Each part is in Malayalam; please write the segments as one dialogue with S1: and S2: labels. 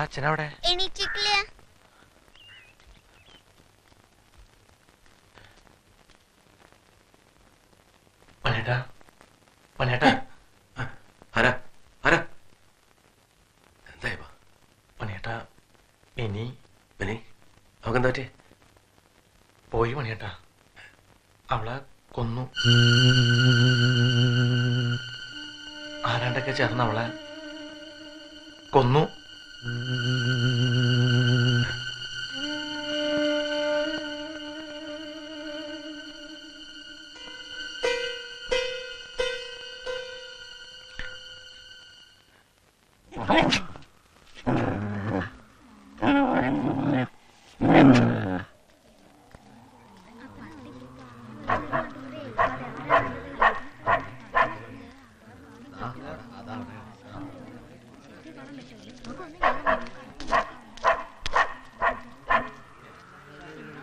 S1: അച്ഛനവിടെ
S2: എണീറ്റിട്ടില്ല.
S1: പനേട്ടാ പനേട്ടാ
S3: ആരാ ആരാ എന്താ
S1: പനേട്ടാ ഇനി
S3: ഇനി അവക്കെന്താ പറ്റേ?
S1: പോയി പണിയേട്ടാ, അവളെ കൊന്നു. ആരാണ്ടൊക്കെ ചേർന്ന് അവളെ കൊന്നു.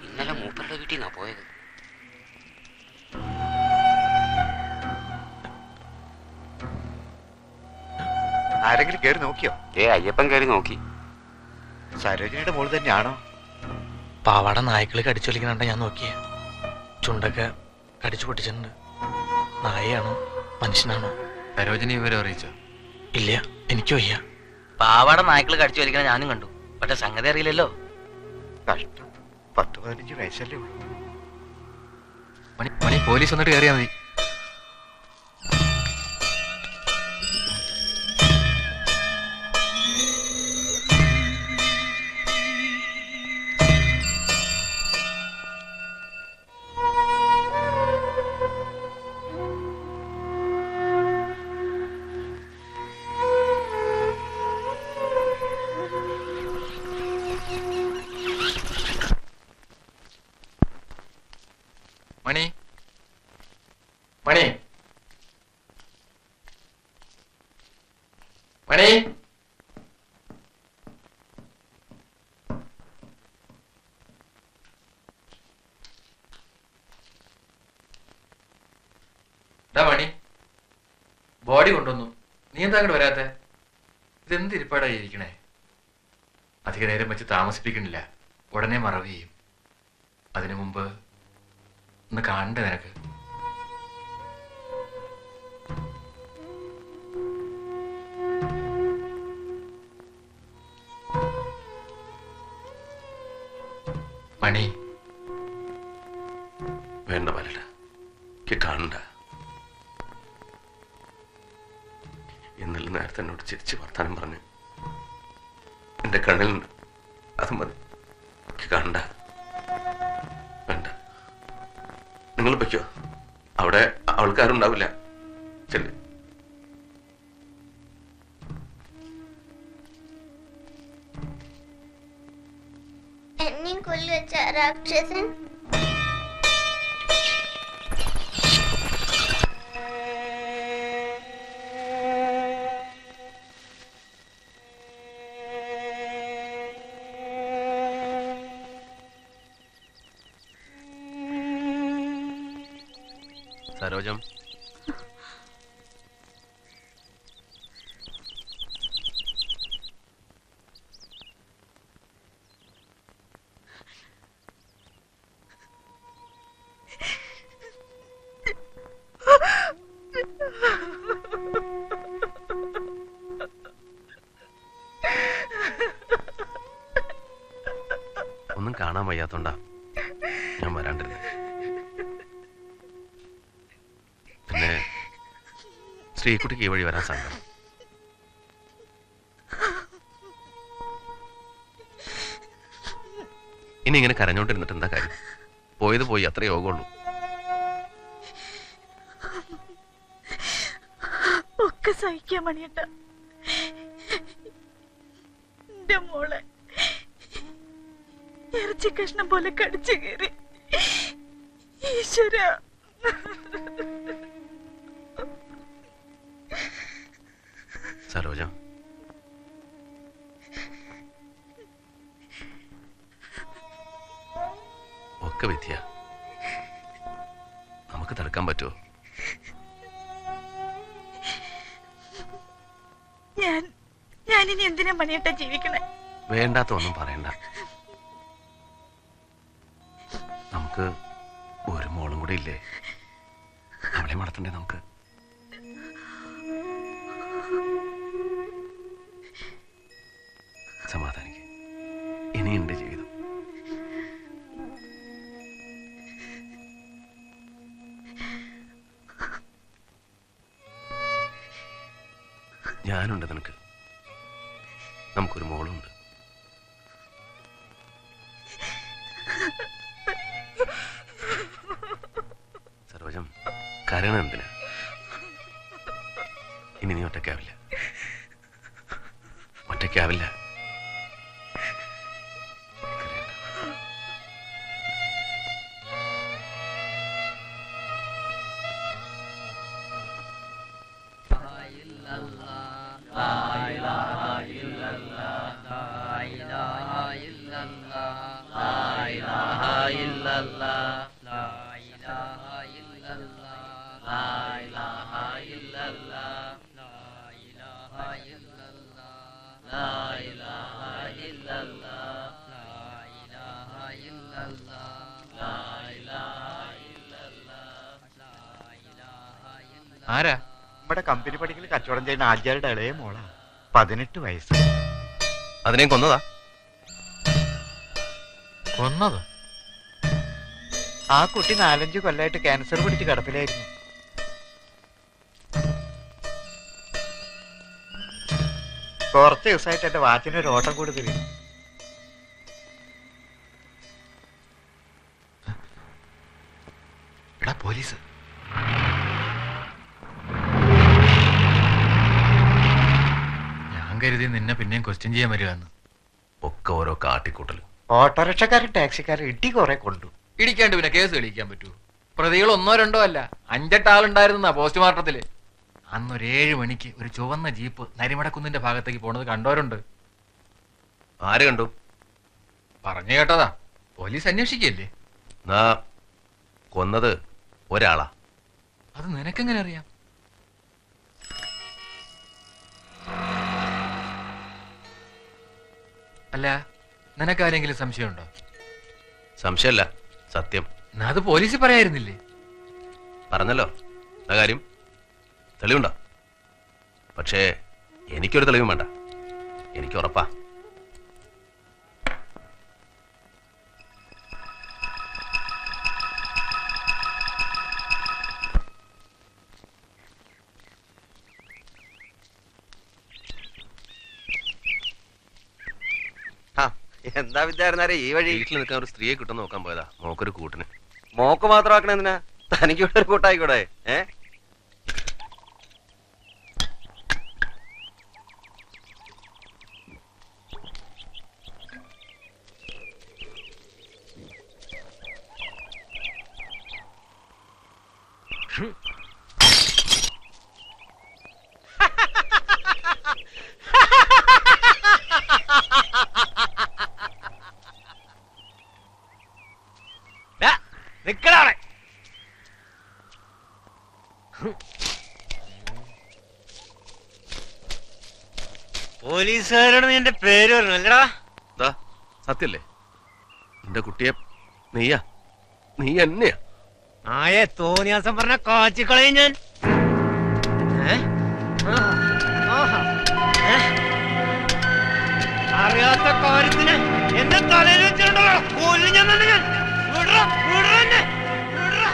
S4: ഇന്നലെ മൂപ്പരുടെ വീട്ടിൽ നിന്നാ പോയത്.
S5: ആരെങ്കിലും കയറി നോക്കിയോ?
S4: അയ്യപ്പൻ കയറി നോക്കി.
S5: സരോജിനിയുടെ മോള് തന്നെയാണോ?
S1: പാവാട നായ്ക്കള് കടിച്ചു വലിക്കണണ്ട ഞാൻ നോക്കിയ. ചുണ്ടൊക്കെ കടിച്ചു പൊട്ടിച്ചിട്ടുണ്ട്. നായയാണോ മനുഷ്യനാണോ?
S3: സരോജിനി വിവരം അറിയിച്ചോ?
S1: ഇല്ല, എനിക്ക് വയ്യ.
S6: പാവാട നായ്ക്കള് കടിച്ചു വലിക്കണ ഞാനും കണ്ടു, പക്ഷെ സംഗതി അറിയില്ലല്ലോ.
S5: കഷ്ടം, 10-15 വയസ്സല്ലേ ഉള്ളൂ.
S3: മണി പോലീസ് വന്നിട്ട് കയറിയാ മതി. മണി മണി മണി മണി ബോഡി കൊണ്ടുവന്നു. നീ എന്താ അങ്ങോട്ട് വരാത്തെ? ഇതെന്ത് ഇരിപ്പാടായി ഇരിക്കണേ? അധിക നേരം വെച്ച് താമസിപ്പിക്കണില്ല, ഉടനെ മറവ് ചെയ്യും. അതിനു മുമ്പ് ഒന്ന് കാണണ്ടേ നിനക്ക്? മണി
S7: വേണ്ട വരണ്ട, എനിക്ക് കാണണ്ട. ഇന്നലെ നേരത്തെ എന്നോട് ചിരിച്ച് വർത്താനം പറഞ്ഞു എന്റെ കണ്ണിലുണ്ട്, അത് മതി. എനിക്ക് കാണണ്ട, വേണ്ട. നിങ്ങൾ പൊയ്ക്കോ, അവിടെ ആൾക്കാരുണ്ടാവില്ല. ചെല്ലു.
S2: എന്നെയും കൊല്ലുവച്ച രാക്ഷസൻ.
S7: സരോജം, ഒന്നും കാണാൻ വയ്യാത്തോണ്ടാ ഞാൻ വരാണ്ടിരുന്നത്. പിന്നെ ശ്രീകുട്ടിക്ക് ഈ വഴി വരാൻ സങ്കടം. ഇനി ഇങ്ങനെ കരഞ്ഞോണ്ടിരുന്നിട്ട് എന്താ കാര്യം? പോയത് പോയി, അത്ര യോഗമുള്ളൂ.
S8: ഒക്കെ സഹിക്കാൻ മണിയട്ട. എന്റെ മോളെ ഇറച്ചി കഷ്ണം പോലെ കടിച്ചു കയറി. ഈശ്വര,
S7: സരോജ, ഒക്കെ വിദ്യ, നമുക്ക് തടുക്കാൻ പറ്റുമോ?
S8: ഞാനിനി എന്തിനാ മണിയട്ട ജീവിക്കണേ?
S7: വേണ്ടാത്ത ഒന്നും പറയണ്ട. നമുക്ക് ഒരു മോളും കൂടി ഇല്ലേ? അവളെ വളർത്തണ്ടേ നമുക്ക്? സമാധാനിക്ക്, ഇനിയുണ്ട് ജീവിതം. ഞാനുണ്ട് നിനക്ക്. നമുക്കൊരു മോളുണ്ട്. സർവജം, കരയണം എന്തിനാ? ഇനി നീ ഒറ്റയ്ക്കാവില്ല, ഒറ്റയ്ക്കാവില്ല.
S3: ആരാ?
S5: നമ്മുടെ കമ്പനി പടിക്കൽ കച്ചവടം ചെയ്യുന്ന ആചാരുടെ ഇളയ മോളാ. 18 വയസ്സ്.
S7: അതിനെ കൊന്നതാ?
S3: കൊന്നത്?
S5: ആ കുട്ടി 4-5 കൊല്ലമായിട്ട് ക്യാൻസർ പിടിച്ച് കിടപ്പിലായിരുന്നു. കുറച്ച് ദിവസമായിട്ട് എന്റെ വാച്ചിനൊരു ഓട്ടം കൂടുതൽ.
S3: എടാ പോലീസ്! ഞാൻ കരുതി നിന്നെ പിന്നെയും ക്വസ്റ്റ്യൻ ചെയ്യാൻ വരികയെന്ന്.
S7: ഒക്കെ ഓരോ കാട്ടിക്കൂട്ടൽ.
S5: ഓട്ടോറിക്ഷക്കാരും ടാക്സിക്കാരും ഇടി കുറെ കൊണ്ടു.
S3: ഇടിക്കാണ്ട് പിന്നെ കേസ് തെളിയിക്കാൻ പറ്റൂ? പ്രതികൾ 1-2 അല്ല, 5-8 ആളുണ്ടായിരുന്ന പോസ്റ്റ്മോർട്ടത്തില്. അന്നൊരു 7 മണിക്ക് ഒരു ചുവന്ന ജീപ്പ് നരിമടക്കുന്നിന്റെ ഭാഗത്തേക്ക് പോണത് കണ്ടവരുണ്ട്.
S7: ആര് കണ്ടു?
S3: പറഞ്ഞു കേട്ടതാ. പോലീസ് അന്വേഷിക്കല്ലേ?
S7: നാ കൊന്നത് ഒരാളാ.
S3: അത് നിനക്കെങ്ങനെ അറിയാം? അല്ല, നിനക്കാരെങ്കിലും സംശയമുണ്ടോ?
S7: സംശയമല്ല, സത്യം.
S3: എന്നാ അത് പോലീസ് പറയായിരുന്നില്ലേ?
S7: പറഞ്ഞല്ലോ ആ കാര്യം. തെളിവുണ്ടോ? പക്ഷേ എനിക്കൊരു തെളിവും വേണ്ട, എനിക്ക് ഉറപ്പാ.
S9: എന്താ വിദ്യാർത്ഥി ഈ വഴി?
S7: വീട്ടിൽ നിൽക്കാൻ ഒരു സ്ത്രീയെ കിട്ടുന്ന നോക്കാൻ പോയതാ, മോക്കൊരു കൂട്ടിന്.
S9: മോക്ക് മാത്രമാക്കണ എന്തിനാ? തനിക്ക് ഇവിടെ ഒരു കൂട്ടായിക്കൂടെ?
S6: നിക്കടാ. പോലീസുകാരോട് നിന്റെ പേര് പറഞ്ഞല്ലടാ?
S7: സത്യല്ലേ? എന്റെ കുട്ടിയെ നീയാ, നീ എന്നെയാ.
S6: ആയെ തോന്നിയാസം പറഞ്ഞ കാച്ചിക്കളയും ഞാൻ. അറിയാത്ത കാര്യത്തിന് എന്റെ തലയിൽ വെച്ചിട്ടുണ്ടോ കൊല്ലു ഞാൻ തന്നെ. ഞാൻ വിടറ വിടറ എന്നെ വിടറ.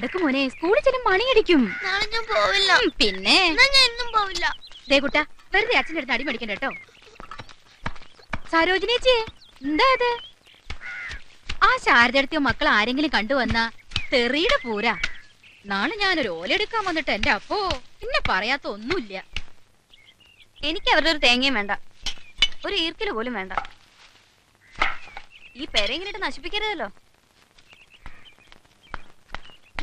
S10: നടക്കും മോനെ, സ്കൂളിൽ ചെല്ലും മണിയടിക്കും.
S2: നാളെ ഞാൻ പോവില്ല.
S10: പിന്നെ
S2: ഞാൻ എന്നും പോവില്ല.
S10: ദേ കുട്ടാ, വെറുതെ അച്ഛൻ്റെ അടുത്ത് അടി മേടിക്കണ്ട കേട്ടോ. സരോജിനേച്ചി, എന്താ അത്? ആ ശാരദടുത്തിയോ മക്കൾ ആരെങ്കിലും കണ്ടുവന്നാ തെറിയുടെ പൂരാ. നാളെ ഞാനൊരു ഓലെടുക്കാൻ വന്നിട്ട് എന്റെ അപ്പോ പിന്നെ പറയാത്ത ഒന്നുമില്ല.
S11: എനിക്ക് അവരുടെ ഒരു തേങ്ങയും വേണ്ട, ഒരു ഈർക്കില് പോലും വേണ്ട. ഈ പെരയിങ്ങനെ നശിപ്പിക്കരുതല്ലോ.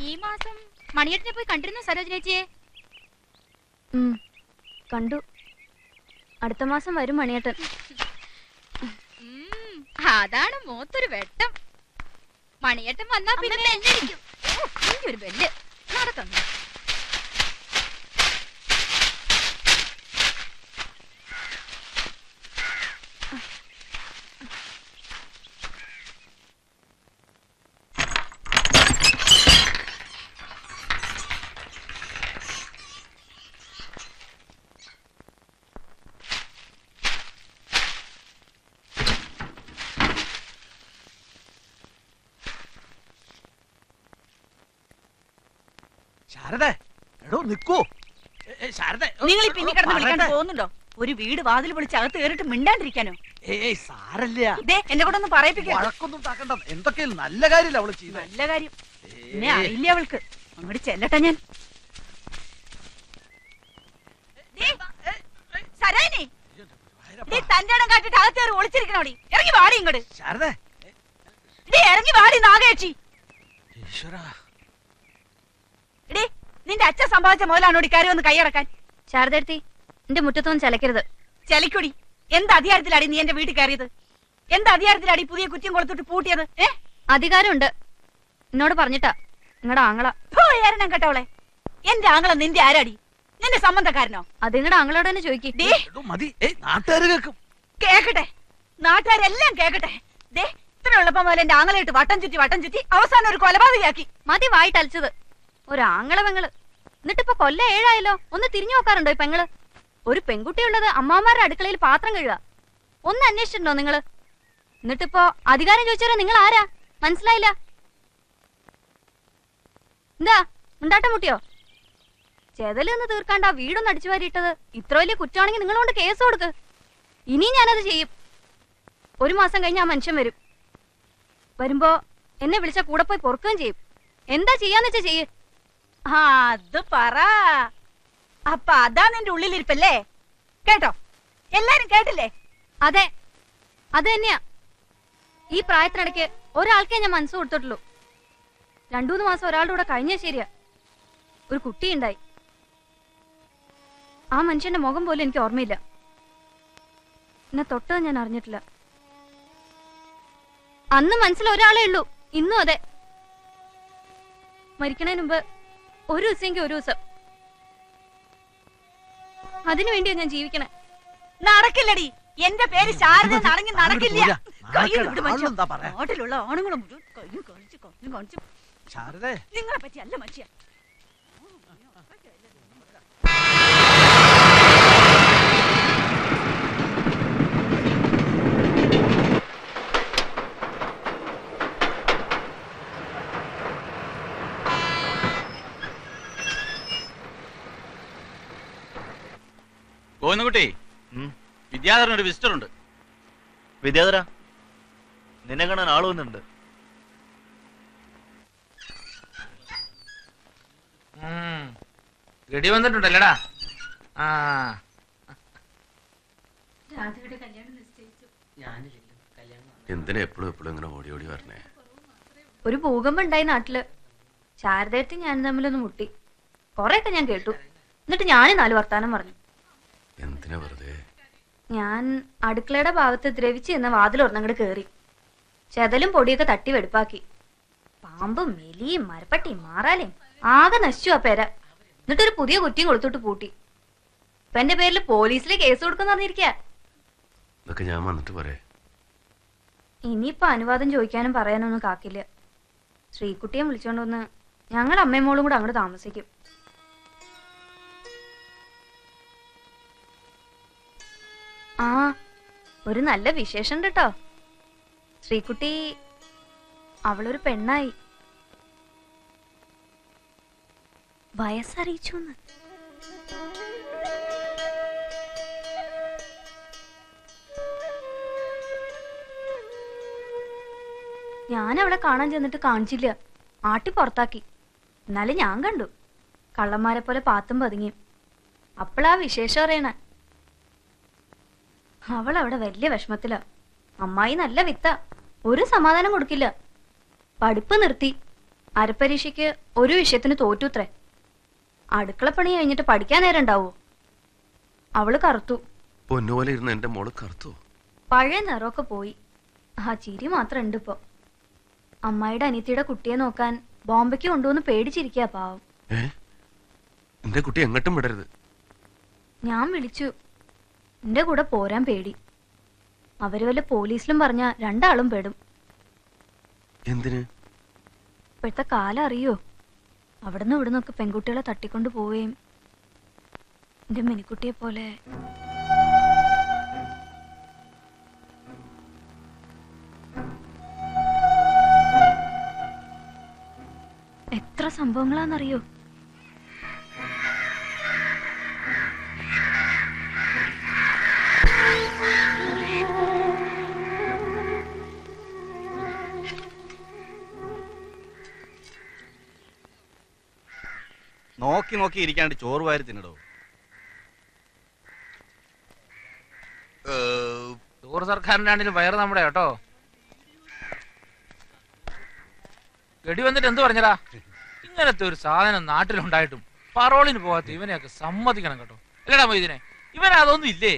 S10: ഈ മാസം മണിയേട്ടനെ പോയി കണ്ടിരുന്നു സരോജിനേച്ചിയെ?
S11: കണ്ടു. അടുത്ത മാസം വരും മണിയേട്ടൻ.
S10: അതാണ് മൂത്തൊരു വെട്ടം. മണിയേട്ടൻ വന്നാ പിന്നെ ഒരു ബെല്ല് നടക്കുന്നു.
S6: ശാരദ, എടോ നിക്കൂ. ശാരദ,
S8: നിങ്ങൾ ഈ പിന്നെ കിടന്ന് വിളിക്കാണ്ട് പോകുന്നുണ്ടോ? ഒരു വീട് വാതിൽ വിളിച്ച് അകത്ത് കയറിട്ട് മിണ്ടാണ്ടിരിക്കാനോ?
S6: ഏയ് സാരല്ല.
S8: എന്നെ കൂടെ ഒന്ന് പറയിപ്പിക്കാം.
S6: വഴക്കൊന്നും ഉണ്ടാക്കണ്ട. എന്തൊക്കെ നല്ല കാര്യമില്ല അവള് ചെയ്യുന്നത്.
S8: നല്ല കാര്യം. എന്നെ അറിയില്ല അവൾക്ക്. അങ്ങോട്ട് ചെല്ലട്ടെ ഞാൻ. തന്റെ ഇടം കാട്ടിട്ട് അകത്ത് കയറി ഒളിച്ചിരിക്കണോടി. ഇറങ്ങി വാടി ഇങ്ങോട്ട്.
S6: ശാരദ,
S8: ഇറങ്ങി വാടി നാഗേച്ചി.
S6: ഈശ്വരാ,
S8: നിന്റെ അച്ഛൻ സമ്പാദിച്ച മുതലാണോടി കയറി വന്ന് കൈയടക്കാൻ?
S11: ശാരദത്തി, എന്റെ മുറ്റത്തൊന്നും ചലക്കരുത്.
S8: ചലിക്കൊടി. എന്ത് അധികാരത്തിലാടി നീ എന്റെ വീട്ടിൽ കയറിയത്? എന്ത് അധികാരത്തിലാടി പുതിയ കുറ്റിയും കൊടുത്തിട്ട് പൂട്ടിയത്?
S11: അധികാരമുണ്ട്. എന്നോട് പറഞ്ഞിട്ടാ നിങ്ങളുടെ ആങ്ങള.
S8: ഏരണം കേട്ടവളെ. എന്റെ ആങ്ങള നിന്റെ ആരാടി? നിന്റെ സംബന്ധക്കാരനോ?
S11: അത് നിങ്ങളുടെ ആങ്ങളോട് തന്നെ ചോദിക്കേ.
S8: കേക്കട്ടെ, നാട്ടുകാരെല്ലാം കേക്കട്ടെ. ദേ, ഇത്ര എളുപ്പം പോലെ എന്റെ ആങ്ങളായിട്ട് വട്ടം ചുറ്റി അവസാനം ഒരു കൊലപാതകയാക്കി.
S11: മതി വായിട്ടലിച്ചത്. ഒരാങ്ങളെ പെങ്ങള്. എന്നിട്ടിപ്പോ കൊല്ല 7 ആയല്ലോ. ഒന്ന് തിരിഞ്ഞു നോക്കാറുണ്ടോ ഈ പെങ്ങള്? ഒരു പെൺകുട്ടിയുള്ളത് അമ്മാമാരുടെ അടുക്കളയിൽ പാത്രം കഴുകുക. ഒന്ന് അന്വേഷിച്ചിട്ടുണ്ടോ നിങ്ങള്? എന്നിട്ടിപ്പോ അധികാരം ചോദിച്ചാലോ നിങ്ങൾ ആരാ? മനസ്സിലായില്ല. എന്താ ഉണ്ടാട്ടം മുട്ടിയോ? ചെതലൊന്ന് തീർക്കാണ്ട് ആ വീടൊന്ന് അടിച്ചു വാരിയിട്ടത് ഇത്ര വലിയ കുറ്റമാണെങ്കിൽ നിങ്ങളോണ്ട് കേസ് കൊടുക്ക്. ഇനിയും ഞാനത് ചെയ്യും. 1 മാസം കഴിഞ്ഞ് ആ മനുഷ്യൻ വരും. വരുമ്പോ എന്നെ വിളിച്ച കൂടെ പോയി പൊറുക്കുകയും ചെയ്യും. എന്താ ചെയ്യാന്ന് വെച്ചാ ചെയ്യ്.
S8: അത് പറ. അപ്പൊ അതാ നിന്റെ ഉള്ളിലിരിപ്പല്ലേ? കേട്ടോ? എല്ലാരും കേട്ടില്ലേ?
S11: അതെ, അത് തന്നെയാ. ഈ പ്രായത്തിനിടയ്ക്ക് ഒരാൾക്കേ ഞാൻ മനസ്സ് കൊടുത്തിട്ടുള്ളൂ. 2-3 മാസം ഒരാളുടെ കൂടെ കഴിഞ്ഞാൽ ശരിയാ. ഒരു കുട്ടിയുണ്ടായി. ആ മനുഷ്യന്റെ മുഖം പോലും എനിക്ക് ഓർമ്മയില്ല. എന്നെ തൊട്ടത് ഞാൻ അറിഞ്ഞിട്ടില്ല. അന്ന് മനസ്സിൽ ഒരാളേ ഉള്ളൂ. ഇന്നും അതെ. മരിക്കണതിന് മുമ്പ് ഒരു ദിവസമെങ്കിൽ ഒരു ദിവസം അതിനു വേണ്ടിയാ ഞാൻ ജീവിക്കണേ.
S8: നടക്കില്ലടി. എന്റെ പേര് ശാരദ നടക്കില്ല. നാട്ടിലുള്ള ആണുങ്ങളും കാണിച്ചു. നിങ്ങളെ പറ്റി അല്ല മനുഷ്യ.
S12: ഗോവിന്ദൻകുട്ടി, വിദ്യാധരൻ ഒരു വിസിറ്റർ ഉണ്ട്.
S13: വിദ്യാധര, നിന്നെ കാണാൻ ആള് വന്നിട്ടുണ്ട്.
S3: ഗഡി വന്നിട്ടുണ്ടല്ലടാ.
S7: എന്തിനാ എപ്പോഴും ഇങ്ങനെ ഓടി ഓടി വരണേ?
S11: ഒരു ഭൂകമ്പം ഉണ്ടായി നാട്ടില്. ശാരദയത്തി ഞാൻ തമ്മിലൊന്ന് മുട്ടി. കൊറേയൊക്കെ ഞാൻ കേട്ടു. എന്നിട്ട് ഞാനും 4 വർത്താനം പറഞ്ഞു.
S7: എന്തിനാ വെറുതെ?
S11: ഞാൻ അടുക്കളയുടെ ഭാഗത്ത് ദ്രവിച്ച് എന്ന വാതിലൊരെണ്ണങ്ങട് കേറി. ചെതലും പൊടിയൊക്കെ തട്ടി വെടുപ്പാക്കി. പാമ്പും എലിയും മരപ്പട്ടിയും മാറാലേയും ആകെ നശിച്ചു ആ പേര. എന്നിട്ടൊരു പുതിയ കുറ്റിയും കൊടുത്തിട്ട് പൂട്ടി. ഇപ്പൊ എന്റെ പേരിൽ പോലീസിലെ കേസ് കൊടുക്കുന്ന പറഞ്ഞിരിക്കാ.
S7: ഇതൊക്കെ ഞാൻ വന്നിട്ട് പോരെ?
S11: ഇനിയിപ്പൊ അനുവാദം ചോദിക്കാനും പറയാനൊന്നും കാക്കില്ല. ശ്രീകുട്ടിയെ വിളിച്ചോണ്ടൊന്ന് ഞങ്ങൾ അമ്മയും മോളും കൂടെ അങ്ങോട്ട് താമസിക്കും. ആ, ഒരു നല്ല വിശേഷം ഉണ്ട് കേട്ടോ. ശ്രീകുട്ടി അവളൊരു പെണ്ണായി. വയസ്സറിയിച്ചു. ഞാൻ അവിടെ കാണാൻ ചെന്നിട്ട് കാണിച്ചില്ല, ആട്ടി പുറത്താക്കി. എന്നാലും ഞാൻ കണ്ടു കള്ളന്മാരെ പോലെ പാത്തും പതുങ്ങിയും. അപ്പോഴാ വിശേഷം അറിയണ. അവളവിടെ വലിയ വിഷമത്തില. അമ്മായി നല്ല വിത്ത, ഒരു സമാധാനം കൊടുക്കില്ല. പഠിപ്പ് നിർത്തി. അരപ്പരീക്ഷയ്ക്ക് ഒരു വിഷയത്തിന് തോറ്റുത്രേ. അടുക്കളപ്പണി കഴിഞ്ഞിട്ട് പഠിക്കാൻ നേരം ഉണ്ടാവോ? അവള് കറുത്തു.
S7: പൊന്നുപോലെ ഇരുന്ന് എന്റെ മോള് കറുത്തു.
S11: പഴയ നിറമൊക്കെ പോയി. ആ ചിരി മാത്രം ഉണ്ട് ഇപ്പൊ. അമ്മായിയുടെ അനിയത്തിയുടെ കുട്ടിയെ നോക്കാൻ ബോംബെക്ക് കൊണ്ടുവന്ന് പേടിച്ചിരിക്കുക പാവം.
S7: എന്റെ കുട്ടി എങ്ങോട്ടും വിടരുത്.
S11: ഞാൻ വിളിച്ചു. എന്റെ കൂടെ പോരാൻ പേടി. അവര് വല്ല പോലീസിലും പറഞ്ഞ രണ്ടാളും പെടും.
S7: എന്തിന്?
S11: ഇപ്പോഴത്തെ കാലം അറിയോ? അവിടുന്ന് ഇവിടുന്നൊക്കെ പെൺകുട്ടികളെ തട്ടിക്കൊണ്ടു പോവുകയും എന്റെ മിനിക്കുട്ടിയെ പോലെ. എത്ര സംഭവങ്ങളാന്നറിയോ?
S12: നോക്കി നോക്കി ഇരിക്കാണ്ട് ചോറ് വാരി തിന്നിടോ.
S14: ചോറ് സർക്കാരിനാണെങ്കിലും വയറ് നമ്മുടെ കേട്ടോ. ഗഡി വന്നിട്ട് എന്ത് പറഞ്ഞടാ? ഇങ്ങനത്തെ ഒരു സാധനം നാട്ടിലുണ്ടായിട്ടും പറോളിന് പോകാത്ത ഇവനെയൊക്കെ സമ്മതിക്കണം കേട്ടോ. അല്ലടാ മൊയ്തീനെ, ഇവനതൊന്നും ഇല്ലേ?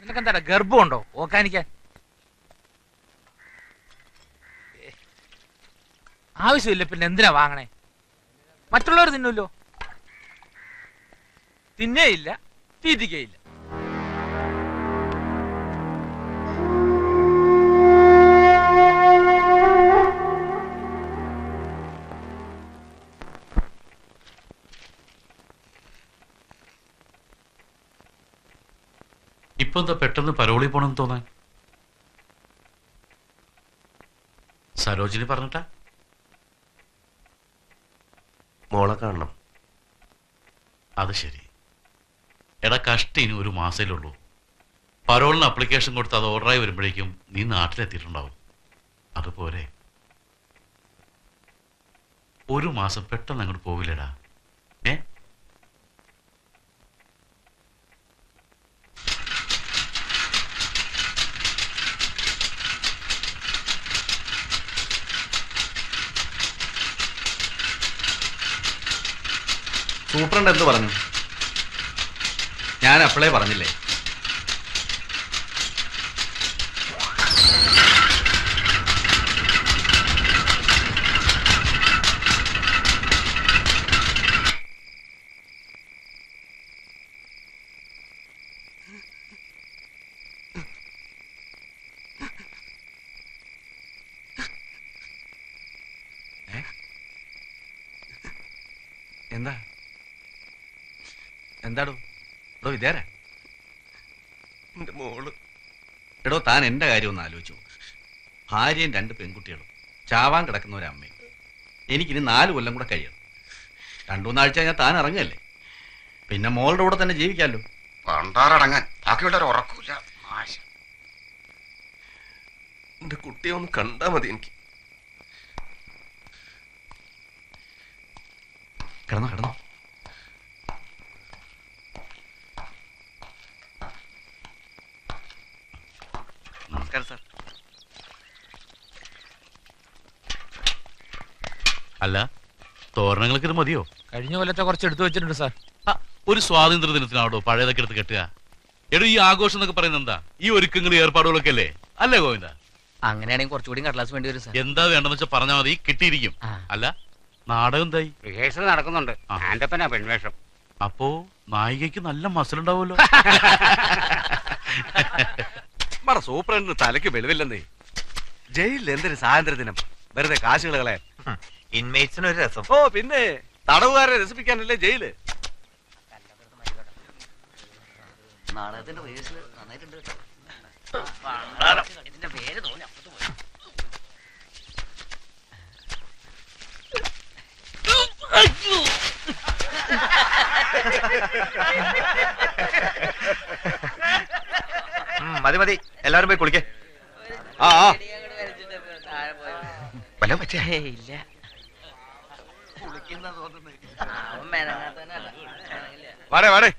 S14: നിനക്കെന്താ ഗർഭമുണ്ടോ ഓക്കാനിക്കാൻ? ആവശ്യമില്ല പിന്നെ എന്തിനാ വാങ്ങണേ? മറ്റുള്ളവർ തിന്നല്ലോ. തിന്നേയില്ല, തീറ്റിക്കയില്ല.
S12: ഇപ്പൊ എന്താ പെട്ടെന്ന് പരോളി പോണെന്ന് തോന്നാൻ? സരോജിനി പറഞ്ഞിട്ടാ?
S7: മോളെ കാണണം.
S12: അത് ശരി. എടാ കഷ്ടി ഇനി ഒരു മാസേലുള്ളൂ. പരോളിന് അപ്ലിക്കേഷൻ കൊടുത്ത് അത് ഓർഡറായി വരുമ്പോഴേക്കും നീ നാട്ടിലെത്തിയിട്ടുണ്ടാവും. അതുപോലെ ഒരു മാസം പെട്ടെന്ന് അങ്ങോട്ട് പോവില്ലടാ.
S14: സൂപ്രണ്ട് എന്ത് പറഞ്ഞു? ഞാൻ അപ്പോഴേ പറഞ്ഞില്ലേ. എന്താ എന്താടോ? എടോ വിദ്യാര,
S7: എന്റെ മോള്.
S14: എടോ താൻ എന്റെ കാര്യം ഒന്ന് ആലോചിച്ചു. ഭാര്യയും 2 പെൺകുട്ടികളും ചാവാൻ കിടക്കുന്ന ഒരമ്മയും. എനിക്കിനി 4 കൊല്ലം കൂടെ കഴിയണം. 2-3 ആഴ്ച കഴിഞ്ഞാൽ താൻ ഇറങ്ങല്ലേ. പിന്നെ മോളുടെ കൂടെ തന്നെ ജീവിക്കാമല്ലോ.
S4: പണ്ടാറടങ്ങാൻ ബാക്കിയുള്ളവർ ഉറക്കൂല.
S7: എന്റെ കുട്ടിയെ ഒന്ന് കണ്ടാ മതി എനിക്ക്.
S14: കിടന്നോ കിടന്നോ.
S12: നമസ്കാരം സാർ. അല്ല, തോരണങ്ങൾക്ക് ഇത് മതിയോ?
S14: കഴിഞ്ഞ കൊല്ലത്തെ കുറച്ച് എടുത്തു വെച്ചിട്ടുണ്ട് സാർ.
S12: ഒരു സ്വാതന്ത്ര്യ ദിനത്തിനാവട്ടോ പഴയതൊക്കെ എടുത്ത് കെട്ടുക? എടോ, ഈ ആഘോഷം എന്നൊക്കെ പറയുന്നത് എന്താ? ഈ ഒരുക്കങ്ങളും ഏർപ്പാടുകളൊക്കെ അല്ലേ? അല്ലേ ഗോവിന്ദ?
S1: അങ്ങനെയാണെങ്കിൽ കുറച്ചുകൂടി കടലാസ് വേണ്ടി വരും സാർ.
S12: എന്താ വേണ്ടെന്ന് വെച്ചാൽ പറഞ്ഞാൽ മതി, കിട്ടിയിരിക്കും. അല്ല, നാടകം എന്തായി?
S4: റിഹേഴ്സൽ നടക്കുന്നുണ്ട്. ആന്റപ്പനാ പെൺവേഷം.
S12: അപ്പോ നായികയ്ക്ക് നല്ല മസിലുണ്ടാവുമല്ലോ.
S14: നമ്മുടെ സൂപ്രണ്ടിന് തലയ്ക്ക് വെളിവില്ലെന്നേ. ജയിലിൽ എന്തൊരു സ്വാതന്ത്ര്യദിനം, വെറുതെ കാശുകൾ കളയാൻ.
S13: ഇൻമേറ്റ്സിന് ഒരു രസം.
S14: ഓ പിന്നെ തടവുകാരെ രസിപ്പിക്കാനല്ലേ ജയില്.
S1: നാടകത്തിന്റെ റിഹേഴ്സൽ നന്നായിട്ടുണ്ട് കേട്ടോ. ഇതിന്റെ പേര് തോന്നി അപ്പുറത്ത് പോയി.
S13: മതി മതി, എല്ലാവരും പോയി കുളിക്കേ.
S14: ആ
S13: വല്ല പറ്റേ
S1: ഇല്ല. അവൻ മെനങ്ങാത്തവനല്ല.
S14: വാടേ വാടേ.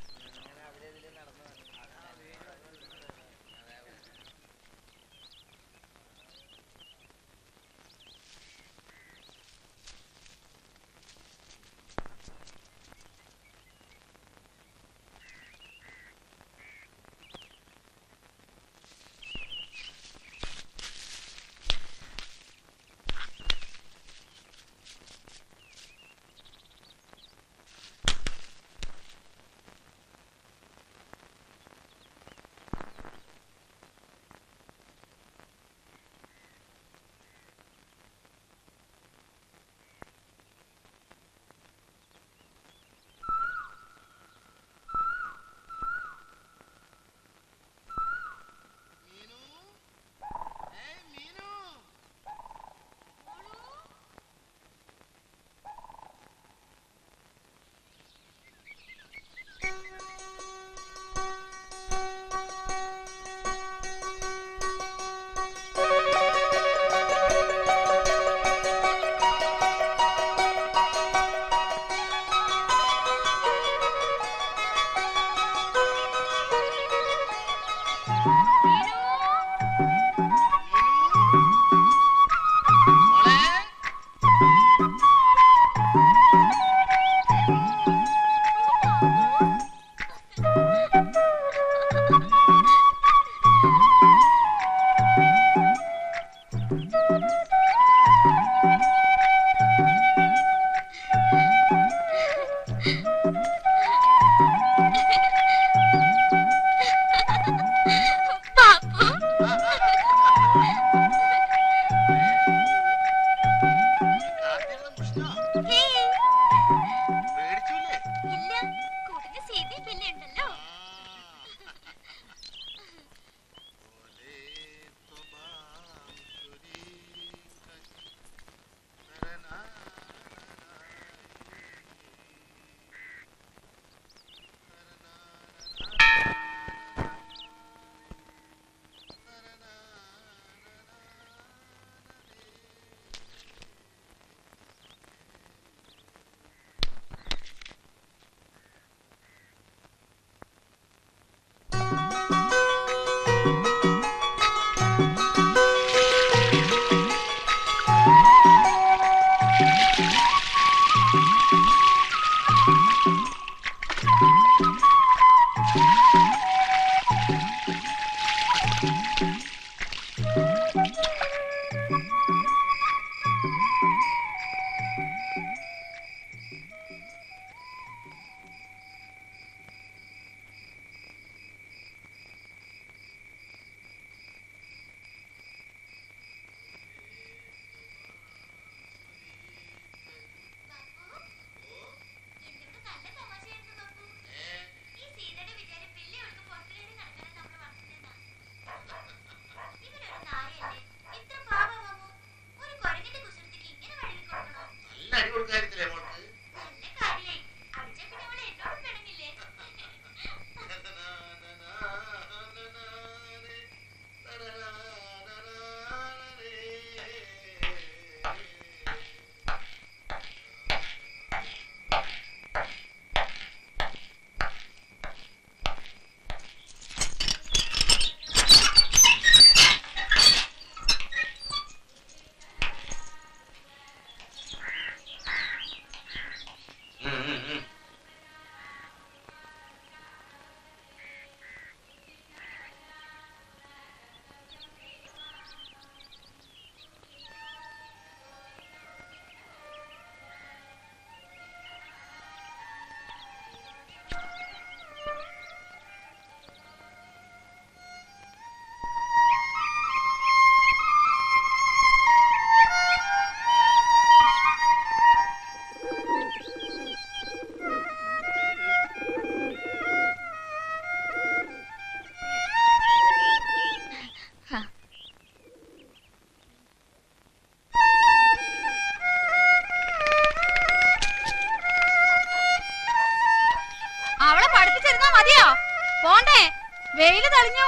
S8: വെയില് തെളിഞ്ഞു.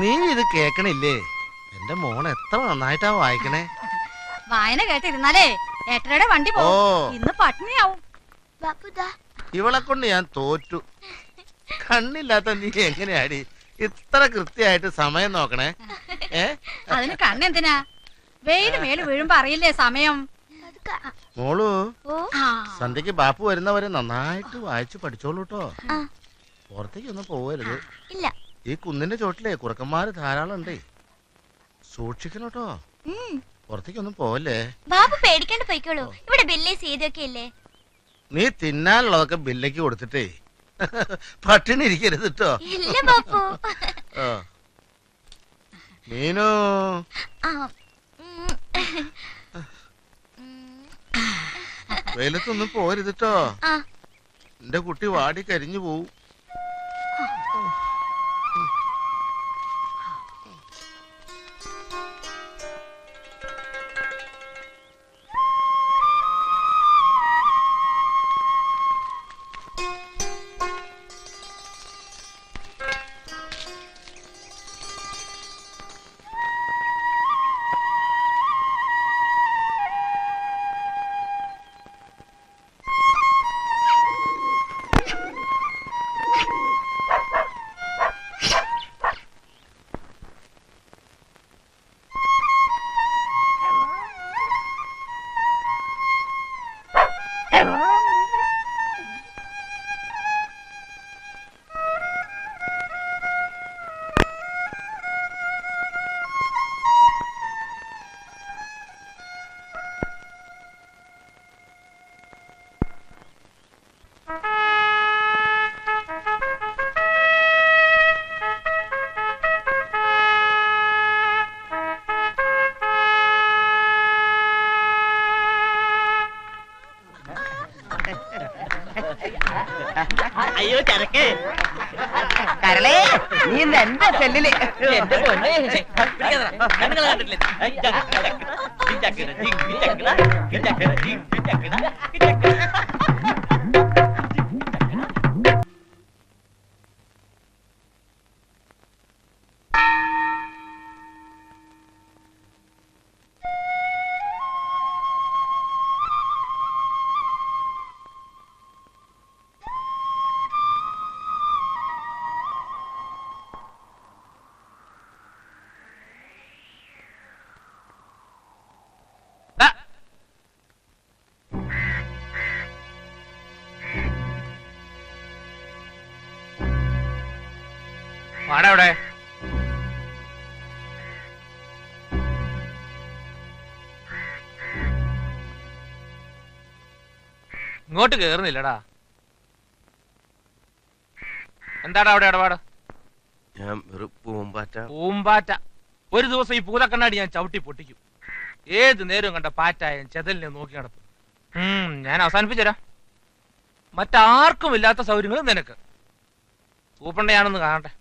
S15: നീ ഇത് കേക്കണില്ലേ? എന്റെ മോൻ എത്ര നന്നായിട്ടാ വായിക്കണേ.
S8: വായന കേട്ടിരുന്നാലേ ഏട്ടരുടെ വണ്ടി പോകും. ഇന്ന് പട്ടിണിയാവും.
S15: ഇവളെ കൊണ്ട് ഞാൻ തോറ്റു. കണ്ണില്ലാത്ത നീ എങ്ങനെയാടി ഇത്ര കൃത്യമായിട്ട് സമയം നോക്കണേ?
S8: അതിന് കണ്ണെന്തിനാ? വെയില് മേല് വീഴുമ്പോ അറിയില്ലേ സമയം?
S15: മോളു, സന്ധ്യക്ക് ബാപ്പു വരുന്നവരെ നന്നായിട്ട് വായിച്ചു പഠിച്ചോളൂ കേട്ടോ. പുറത്തേക്കൊന്നും പോവരുത്. ഈ കുന്നിന്റെ ചോട്ടിലേ കുറുക്കന്മാര് ധാരാളം ഉണ്ടേ. സൂക്ഷിക്കണം കേട്ടോ. പുറത്തേക്കൊന്നും പോവല്ലേ.
S2: ബാബു പേടിക്കാണ്ട് പോയിക്കോളൂ. ഇവിടെ ബില്ലേ സീതൊക്കെ ഇല്ലേ?
S15: നീ തിന്നാനുള്ളതൊക്കെ ബില്ലേക്ക് കൊടുത്തിട്ടേ പട്ടിണി ഇരിക്കരുത് കേട്ടോ. മീനു, വെയിലത്തൊന്നും പോരുത് കേട്ടോ. എന്റെ കുട്ടി വാടി കരിഞ്ഞു പോവും.
S6: അയ്യോ ചരക്ക്
S1: കരളേ, നീ ഇന്ന് എന്റെ സെല്ലില് എന്റെ പൊന്നേ
S6: അവിടെ ഇങ്ങോട്ട് കേറുന്നില്ലടാ. എന്താടാ അവിടെ ഇടപാട്?
S9: ഞാൻ
S6: പൂമ്പാറ്റ. ഒരു ദിവസം ഈ പൂതക്കണ്ണാടി ഞാൻ ചവിട്ടി പൊട്ടിക്കും. ഏത് നേരവും കണ്ട പാറ്റായും ചെതലിനെ നോക്കി നടത്തും. ഞാൻ അവസാനിപ്പിച്ചുതരാം. മറ്റാർക്കും ഇല്ലാത്ത സൗകര്യങ്ങൾ നിനക്ക്. സൂപ്പണ്ടയാണെന്ന് കാണട്ടെ.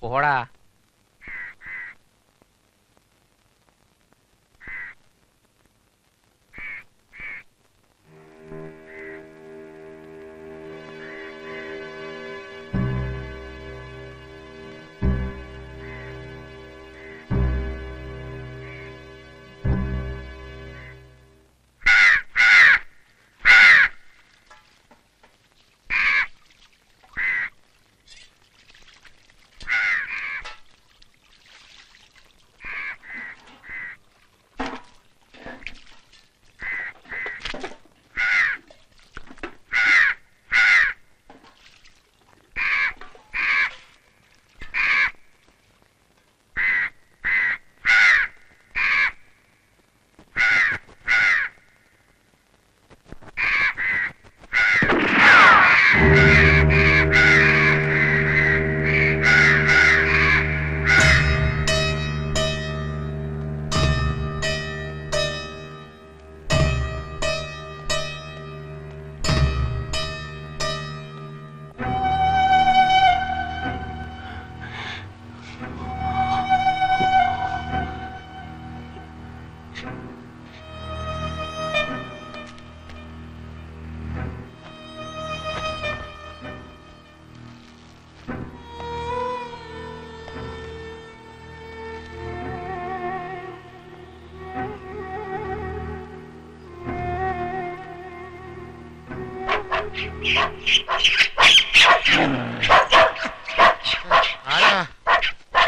S6: പോടാ.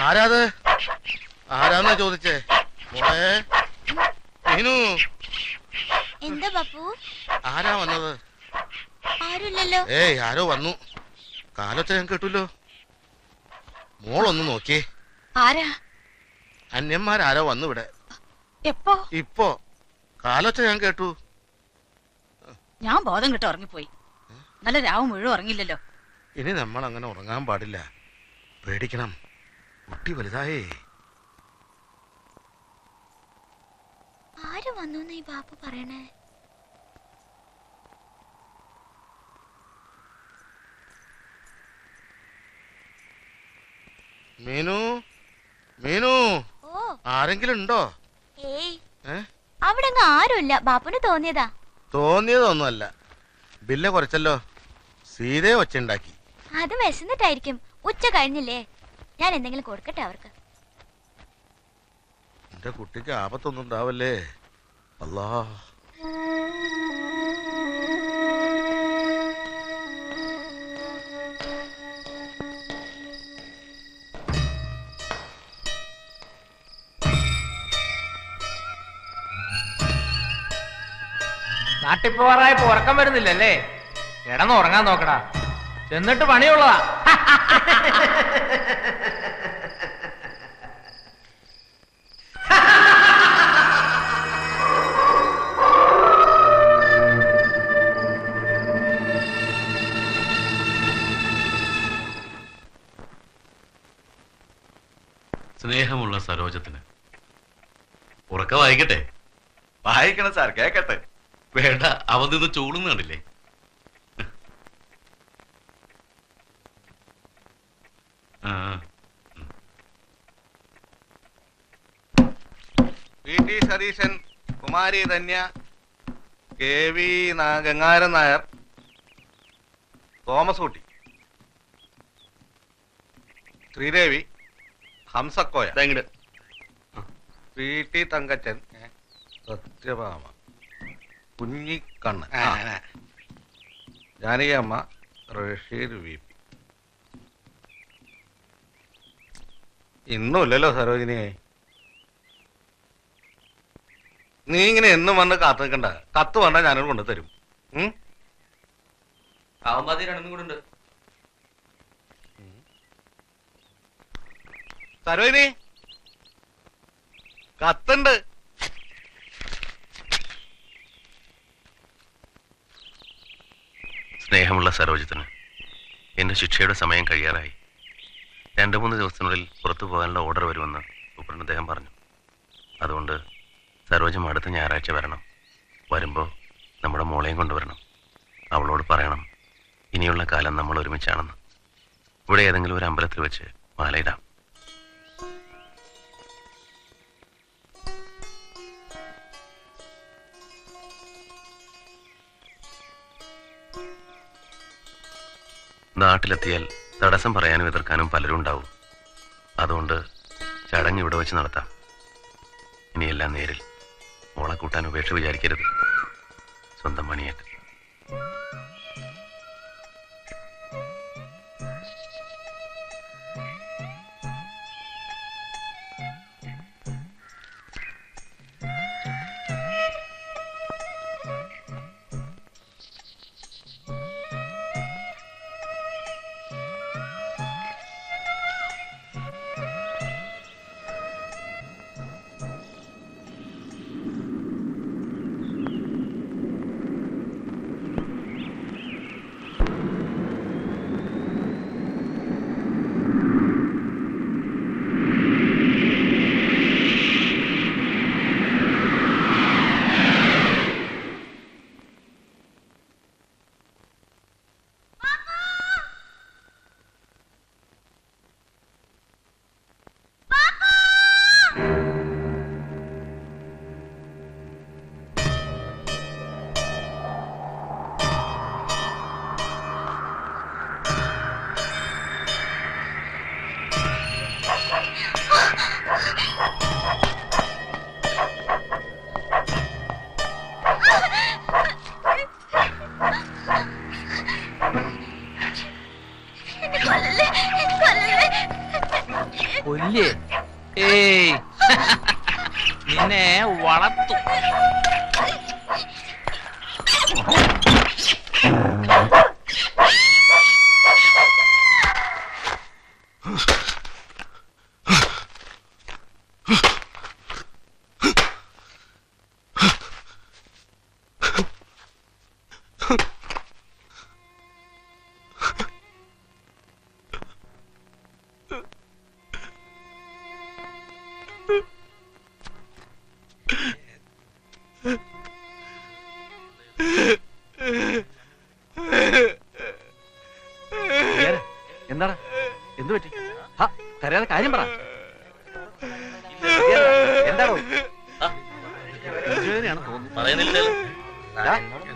S15: ആരാത്? ആരാന്നാ ചോദിച്ചേ? മോളെ മീനു,
S2: എന്താ ബാപ്പു?
S15: ആരാ വന്നത്?
S2: ആരുമില്ലല്ലോ.
S15: ഏയ് ആരോ വന്നു. കാലൊച്ച ഞാൻ കേട്ടല്ലോ. മോളൊന്ന് നോക്കിയേ.
S8: ആരാ?
S15: അന്യന്മാരാരോ വന്നു ഇവിടെ.
S8: എപ്പോ?
S15: ഇപ്പോ കാലൊച്ച ഞാൻ കേട്ടു.
S8: ഞാൻ ബോധം കിട്ട് ഉറങ്ങിപ്പോയി. നല്ല രാവും മുഴുവൻ ഉറങ്ങില്ലല്ലോ.
S15: ഇനി നമ്മൾ അങ്ങനെ ഉറങ്ങാൻ പാടില്ല. പേടിക്കണം. കുട്ടി വലുതായേ.
S2: ആര് വന്നു ഈ ബാപ്പു പറയണേ?
S15: മീനു, മീനു, ആരെങ്കിലും ഉണ്ടോ?
S2: ഏയ് അവിടെ ആരുമില്ല. ബാപ്പുന് തോന്നിയതാ.
S15: തോന്നിയതൊന്നുമല്ല. ബില്ല് കുറച്ചല്ലോ. സീതയെ ഒച്ചുണ്ടാക്കി.
S2: അത് വിശന്നിട്ടായിരിക്കും. ഉച്ച കഴിഞ്ഞില്ലേ? ഞാൻ എന്തെങ്കിലും കൊടുക്കട്ടെ അവർക്ക്.
S15: എന്റെ കുട്ടിക്ക് ആപത്തൊന്നും ഉണ്ടാവല്ലേ? അല്ലാ.
S6: നാട്ടിൽ പോവാറായപ്പോ ഉറക്കം വരുന്നില്ലല്ലേ? കിടന്ന് ഉറങ്ങാൻ നോക്കടാ. ചെന്നിട്ട് പണിയുള്ളതാ.
S12: സ്നേഹമുള്ള സരോജത്തിന് ഉറക്കം വായിക്കട്ടെ?
S14: വായിക്കണം സാർ, കേക്കട്ടെ.
S12: വേണ്ട, അവൻ നിന്ന് ചൂടുന്ന കണ്ടില്ലേ?
S13: PT Satheesan, Kumari Dhanya, KV Gangaran Nair, Thomas Kutty, Sreedevi, Hamsakoya, PT Thankachan, Satyabhama, Kunhikannan, ജാനകിയമ്മ, Rasheed VP. ഇന്നുമില്ലല്ലോ സരോജിനിയെ. നീ ഇങ്ങനെ എന്നും വന്ന് കാത്തു നിൽക്കണ്ട. കത്ത് വന്നാ ഞാനോട് കൊണ്ടു തരും. സരോജിനി, കത്തുണ്ട്.
S7: സ്നേഹമുള്ള സരോജത്തിന് എന്റെ ശിക്ഷയുടെ സമയം കഴിയാറായി. 2-3 ദിവസത്തിനുള്ളിൽ പുറത്തു പോകാനുള്ള ഓർഡർ വരുമെന്ന് സൂപ്രണ്ട് അദ്ദേഹം പറഞ്ഞു. അതുകൊണ്ട് സരോജം അടുത്ത ഞായറാഴ്ച വരണം. വരുമ്പോൾ നമ്മുടെ മോളെയും കൊണ്ടുവരണം. അവളോട് പറയണം ഇനിയുള്ള കാലം നമ്മൾ ഒരുമിച്ചാണെന്ന്. ഇവിടെ ഏതെങ്കിലും ഒരു അമ്പലത്തിൽ വെച്ച് മാലയിടാം. നാട്ടിലെത്തിയാൽ തടസ്സം പറയാനും എതിർക്കാനും പലരും ഉണ്ടാവും. അതുകൊണ്ട് ചടങ്ങ് ഇവിടെ വെച്ച് നടത്താം. ഇനിയെല്ലാം നേരിൽ. മോളെ കൂട്ടാൻ ഉപേക്ഷ വിചാരിക്കരുത്. സ്വന്തം മണിയേറ്റ്.
S6: കൊല്ലേ ഏയ് നിന്നെ വളർത്തു.
S14: എന്താടാ എന്തു പറ്റി? കരയാതെ കാര്യം പറ. എന്താണോ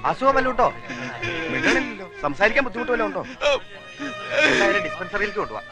S9: അസുഖം വല്ലതും ഉണ്ടോ? മിണ്ടണില്ലല്ലോ. സംസാരിക്കാൻ ബുദ്ധിമുട്ട് വല്ലതും ഉണ്ടോ? ഡിസ്പെൻസറിയിലേക്ക് കൊണ്ടുപോവാ.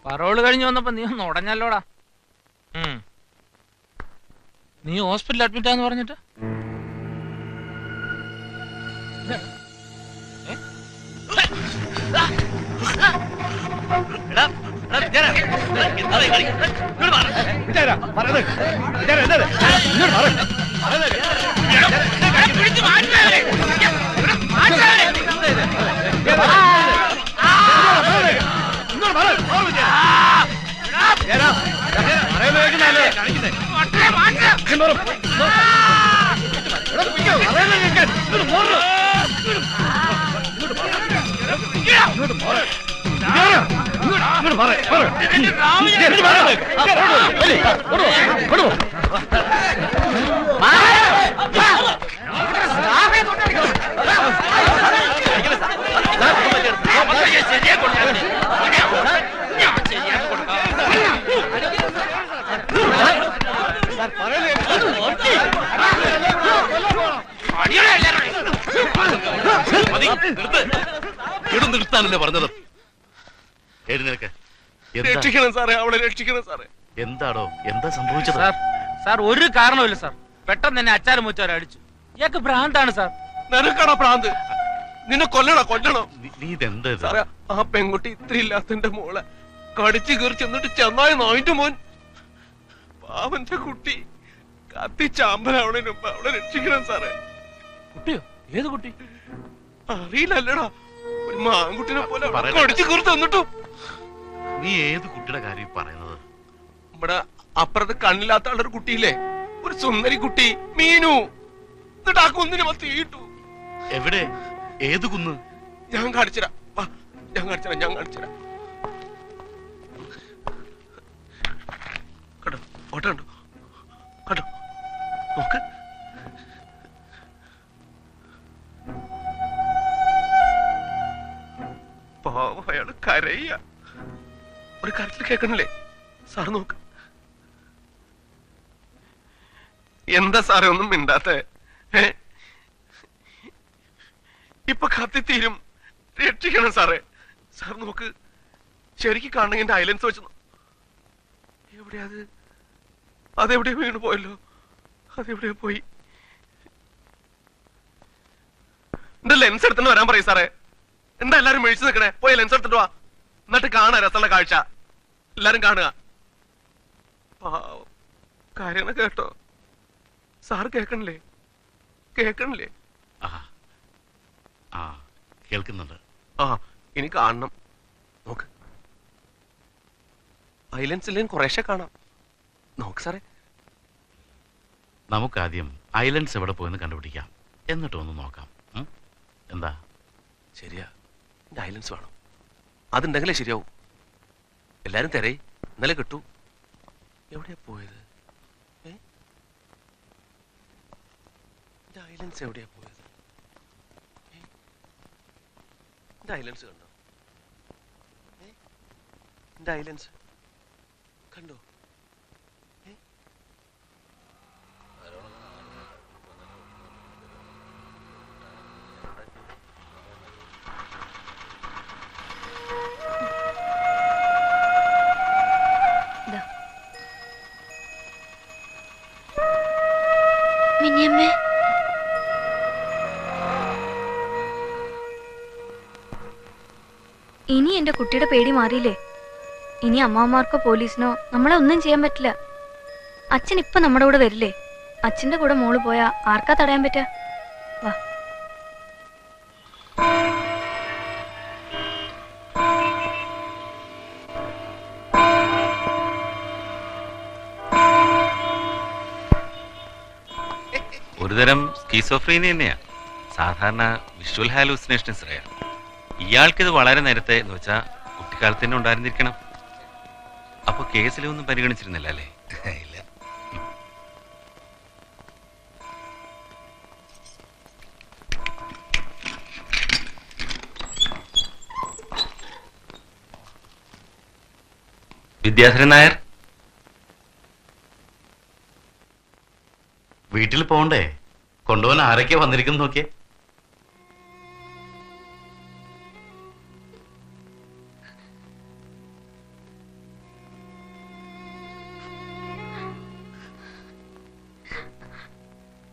S6: പറോള് കഴിഞ്ഞ് വന്നപ്പോ നീ ഒന്ന് ഉടഞ്ഞല്ലോടാ. നീ ഹോസ്പിറ്റലിൽ അഡ്മിറ്റ് ആന്ന് പറഞ്ഞിട്ട്
S12: നിർത്താനല്ലേ പറഞ്ഞത്?
S9: രക്ഷിക്കണം സാറേ, അവളെ രക്ഷിക്കണം സാറേ.
S12: എന്താടോ, എന്താ സംഭവിച്ചത്?
S6: സാർ ഒരു കാരണമില്ല സാർ. പെട്ടെന്ന് തന്നെ അച്ചാരം മുച്ചാരം അടിച്ചു. ഇയാൾക്ക് ഭ്രാന്താണ് സാർ.
S9: നിനക്കാണോ ഭ്രാന്ത്? നിന്നെ കൊല്ലണോ?
S12: നീ ഇതെന്താ
S9: സാറേ, ആ പെൺകുട്ടി ഇത്ര ഇല്ലാത്തന്റെ മോളെ കടിച്ചു കീറി ചെന്നിട്ട് ചെന്നായി നായിന്റെ മോൻ. പാവന്റെ കുട്ടി കത്തിച്ചാമ്പലാവണ മുമ്പ് അവളെ രക്ഷിക്കണം സാറേ.
S6: കുട്ടിയോ? ഏത് കുട്ടി?
S9: അറിയില്ലല്ലടാ, ഒരു മാൻകുട്ടിനെ പോലെ കടിച്ചു കീറി തന്നിട്ടും.
S12: നീ ഏത് കുട്ടിയുടെ കാര്യം പറയുന്നത്?
S9: നമ്മുടെ അപ്പുറത്ത് കണ്ണില്ലാത്ത ആളൊരു കുട്ടിയില്ലേ, ഒരു സുന്ദരി കുട്ടി, മീനു. എന്നിട്ട് ആ കുന്നിന് തീയിട്ടു.
S12: എവിടെ? ഏത് കുന്ന്?
S9: ഞാൻ കാണിച്ചുതരാം. ഞാൻ കാണിച്ചുതരാം. കേട്ടോ, ഫോട്ടോ കണ്ടോ? കേട്ടോ, നോക്ക്. പാവം, അയാള് കരയ്യ. ഒരു കരച്ചിൽ കേൾക്കണില്ലേ? സാർ നോക്ക്. എന്താ സാറേ ഒന്നും മിണ്ടാത്തെ? ഇപ്പൊ കത്തിത്തീരും, രക്ഷിക്കണം സാറേ. സാർ നോക്ക്, ശരിക്കും കാണണമെങ്കിൽ എന്റെ ഐലൻസ് വെച്ച്. എവിടെയാ അത്? അതെവിടെയോ വീണ് പോയല്ലോ. അതെവിടെയോ പോയി. എന്റെ ലെൻസ് എടുത്തിട്ട് വരാൻ പറയും സാറേ. എന്താ എല്ലാരും മേടിച്ചു നിൽക്കണേ? പോയി ലെൻസ് എടുത്തിട്ട് വാ, എന്നിട്ട് കാണാ രസമുള്ള കാഴ്ച. എല്ലാരും കാണുക. പാവം, കാര്യങ്ങൾ കേട്ടോ? സാറ് കേൾക്കണില്ലേ?
S12: കേൾക്കുന്നുണ്ട്.
S9: ഇനി കാണണം. നോക്ക്, ഐലൻഡ്സിലേയും കുറേശ്ശെ കാണാം. നോക്ക് സാറേ.
S12: നമുക്കാദ്യം ഐലൻഡ്സ് എവിടെ പോയെന്ന് കണ്ടുപിടിക്കാം, എന്നിട്ട് ഒന്ന് നോക്കാം.
S9: ശരിയാ, ഐലൻസ് വേണം. അതുണ്ടെങ്കിലേ ശരിയാവും. എല്ലാരും തിരയി, ഇന്നലെ കിട്ടു. എവിടെയാ പോയത്? ഐലൻസ് എവിടെയാ പോയത്? ഐലൻസ് കണ്ടോ? ഐലൻസ് കണ്ടോ?
S2: മിനിയമ്മേ,
S11: ഇനി എന്റെ കുട്ടിയുടെ പേടി മാറിയില്ലേ? ഇനി അമ്മാമാർക്കോ പോലീസിനോ നമ്മളെ ഒന്നും ചെയ്യാൻ പറ്റില്ല. അച്ഛൻ ഇപ്പൊ നമ്മുടെ കൂടെ വരില്ലേ? അച്ഛന്റെ കൂടെ മോള് പോയാ ആർക്കാ തടയാൻ പറ്റാ? വാ.
S7: ഒരുതരം സ്കീസോഫ്രീനി തന്നെയാ. സാധാരണ വിഷ്വൽ ഹാലൂസിനേഷൻസ് പറയാം. ഇയാൾക്കിത് വളരെ നേരത്തെ എന്ന് വെച്ചാൽ കുട്ടിക്കാലത്ത് തന്നെ ഉണ്ടായിരുന്നിരിക്കണം. അപ്പൊ കേസിലൊന്നും പരിഗണിച്ചിരുന്നില്ല അല്ലേ?
S15: ഇല്ല.
S7: വിദ്യാധരൻ നായർ,
S12: വീട്ടിൽ പോണ്ടേ? കൊണ്ടുപോകാൻ ആരൊക്കെ വന്നിരിക്കുന്നു നോക്കിയേ.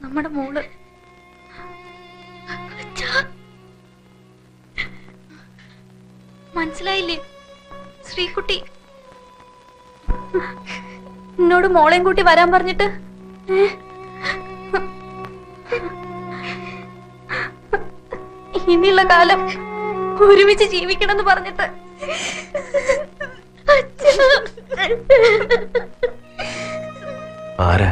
S11: നമ്മുടെ മോള് മനസ്സിലായില്ലേ? ശ്രീകുട്ടി എന്നോട് മോളെയും കൂട്ടി വരാൻ പറഞ്ഞിട്ട് ഇനിയുള്ള കാലം ഒരുമിച്ച് ജീവിക്കണം എന്ന് പറഞ്ഞിട്ട്
S7: ആരാ?